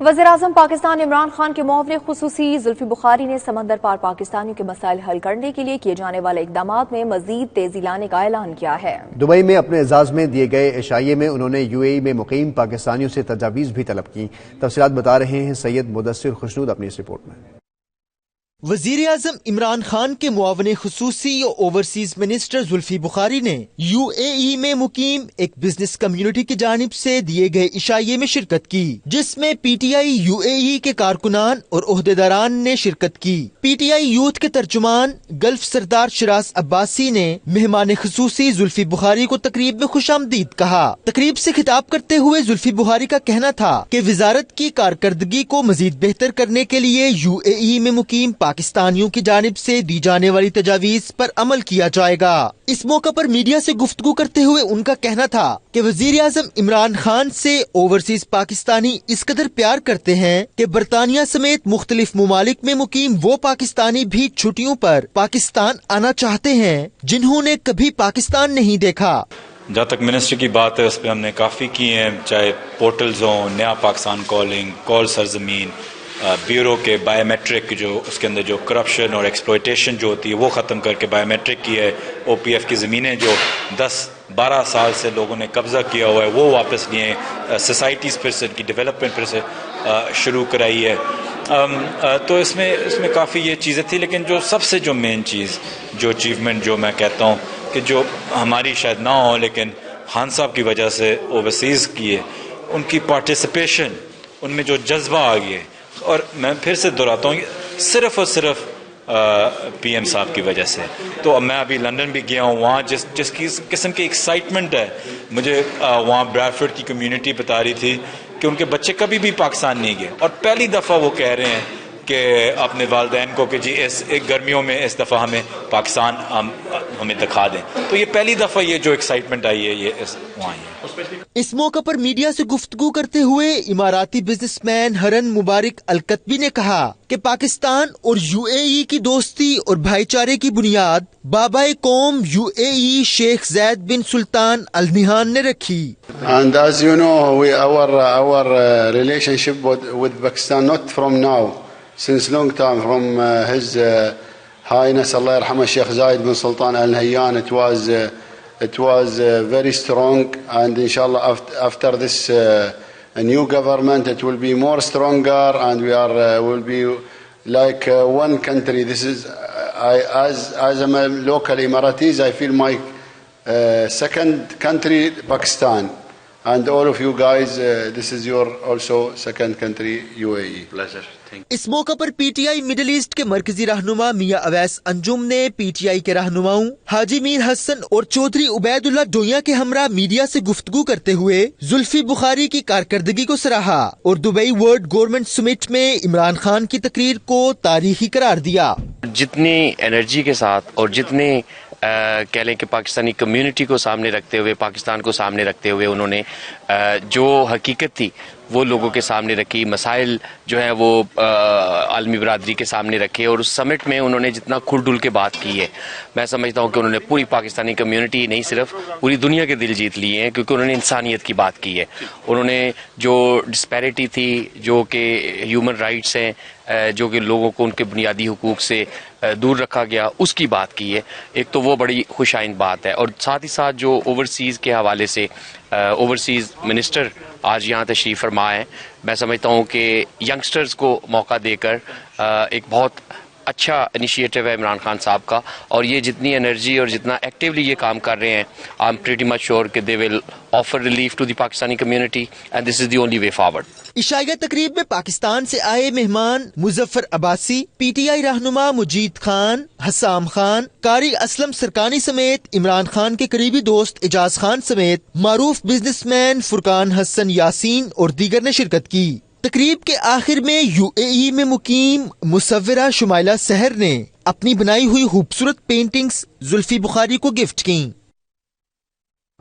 وزیراعظم پاکستان عمران خان کے معاون خصوصی زلفی بخاری نے سمندر پار پاکستانیوں کے مسائل حل کرنے کے لیے کیے جانے والے اقدامات میں مزید تیزی لانے کا اعلان کیا ہے۔ دبئی میں اپنے اعزاز میں دیے گئے عشائیے میں انہوں نے یو اے ای میں مقیم پاکستانیوں سے تجاویز بھی طلب کی۔ تفصیلات بتا رہے ہیں سید مدثر خوشنود اپنی اس رپورٹ میں۔ وزیر اعظم عمران خان کے معاون خصوصی اور اوورسیز منسٹر زلفی بخاری نے یو اے ای میں مقیم ایک بزنس کمیونٹی کی جانب سے دیے گئے عشائیے میں شرکت کی، جس میں پی ٹی آئی یو اے ای کے کارکنان اور عہدیداران نے شرکت کی۔ پی ٹی آئی یوتھ کے ترجمان گلف سردار شراز عباسی نے مہمان خصوصی زلفی بخاری کو تقریب میں خوش آمدید کہا۔ تقریب سے خطاب کرتے ہوئے زلفی بخاری کا کہنا تھا کہ وزارت کی کارکردگی کو مزید بہتر کرنے کے لیے یو اے ای میں مقیم پاکستانیوں کی جانب سے دی جانے والی تجاویز پر عمل کیا جائے گا۔ اس موقع پر میڈیا سے گفتگو کرتے ہوئے ان کا کہنا تھا کہ وزیر اعظم عمران خان سے اوورسیز پاکستانی اس قدر پیار کرتے ہیں کہ برطانیہ سمیت مختلف ممالک میں مقیم وہ پاکستانی بھی چھٹیوں پر پاکستان آنا چاہتے ہیں جنہوں نے کبھی پاکستان نہیں دیکھا۔ جہاں تک منسٹر کی بات ہے اس پہ ہم نے کافی کی ہیں، چاہے پورٹلز ہوں، نیا پاکستان کالنگ، کال سرزمین، بیورو کے بایو میٹرک جو اس کے اندر جو کرپشن اور ایکسپلوئٹیشن جو ہوتی ہے وہ ختم کر کے بایو میٹرک کی ہے، او پی ایف کی زمینیں جو 10-12 سال سے لوگوں نے قبضہ کیا ہوا ہے وہ واپس لیے، سوسائٹیز پھر سے کی ڈیولپمنٹ پھر سے شروع کرائی ہے۔ تو اس میں کافی یہ چیزیں تھیں، لیکن جو سب سے جو مین چیز جو اچیومنٹ جو میں کہتا ہوں کہ جو ہماری شاید نہ ہو لیکن خان صاحب کی وجہ سے اوورسیز کی ہے، ان کی پارٹیسپیشن، ان میں جو جذبہ آ گیا ہے، اور میں پھر سے دہراتا ہوں صرف اور صرف پی ایم صاحب کی وجہ سے۔ تو اب میں ابھی لندن بھی گیا ہوں، وہاں جس قسم کی ایکسائٹمنٹ ہے، مجھے وہاں بریڈفورڈ کی کمیونٹی بتا رہی تھی کہ ان کے بچے کبھی بھی پاکستان نہیں گئے اور پہلی دفعہ وہ کہہ رہے ہیں کہ اپنے والدین کو کہ جی اس گرمیوں میں اس دفعہ ہمیں پاکستان ہمیں دکھا دیں۔ تو یہ پہلی دفعہ یہ جو ایکسائٹمنٹ آئی ہے یہ وہاں ہے۔ اس موقع پر میڈیا سے گفتگو کرتے ہوئے اماراتی بزنس مین ہرن مبارک القطبی نے کہا کہ پاکستان اور یو اے ای کی دوستی اور بھائی چارے کی بنیاد بابائے قوم یو اے ای شیخ زید بن سلطان ال نہیان نے رکھی۔ And as you know, our relationship with Pakistan not from now, since long time, from His Highness Allah Yarhamah Sheikh Zayed bin Sultan Al Nahyan, it was very strong, and inshallah after this new government it will be more stronger, and we will be like one country. This is as a local Emiratis, I feel my second country Pakistan, and all of you guys, this is your also second country UAE. Pleasure. اس موقع پر P T I middle east کے مرکزی رہنما میاں اویس انجم نے P T I کے رہنماؤں حاجی میر حسن اور چودھری عبید اللہ ڈویا کے ہمراہ میڈیا سے گفتگو کرتے ہوئے زلفی بخاری کی کارکردگی کو سراہا اور دبئی ورلڈ گورنمنٹ سمٹ میں عمران خان کی تقریر کو تاریخی قرار دیا۔ جتنی انرجی کے ساتھ اور جتنے کہہ لیں کہ پاکستانی کمیونٹی کو سامنے رکھتے ہوئے، پاکستان کو سامنے رکھتے ہوئے انہوں نے جو حقیقت تھی وہ لوگوں کے سامنے رکھی، مسائل جو ہیں وہ عالمی برادری کے سامنے رکھے، اور اس سمٹ میں انہوں نے جتنا کھل ڈل کے بات کی ہے، میں سمجھتا ہوں کہ انہوں نے پوری پاکستانی کمیونٹی نہیں صرف پوری دنیا کے دل جیت لیے ہیں، کیونکہ انہوں نے انسانیت کی بات کی ہے۔ انہوں نے جو ڈسپیرٹی تھی، جو کہ ہیومن رائٹس ہیں، جو کہ لوگوں کو ان کے بنیادی حقوق سے دور رکھا گیا، اس کی بات کی ہے۔ ایک تو وہ بڑی خوش آئند بات ہے، اور ساتھ ہی ساتھ جو اوورسیز کے حوالے سے اوورسیز منسٹر آج یہاں تشریف فرما ہے، میں سمجھتا ہوں کہ ینگسٹرز کو موقع دے کر ایک بہت اچھا انیشیٹو ہے عمران خان صاحب کا، اور یہ جتنی انرجی اور جتنا ایکٹیولی یہ کام کر رہے ہیں، I am pretty much sure کہ they will offer relief to the Pakistani community, and this is the only way forward. عشائیہ تقریب میں پاکستان سے آئے مہمان مظفر عباسی، پی ٹی آئی رہنما مجید خان، حسام خان، قاری اسلم سرکانی سمیت عمران خان کے قریبی دوست اعجاز خان سمیت معروف بزنس مین فرقان حسن یاسین اور دیگر نے شرکت کی۔ تقریب کے آخر میں یو اے ای میں مقیم مصورہ شمائلہ سحر نے اپنی بنائی ہوئی خوبصورت پینٹنگز زلفی بخاری کو گفٹ کیں۔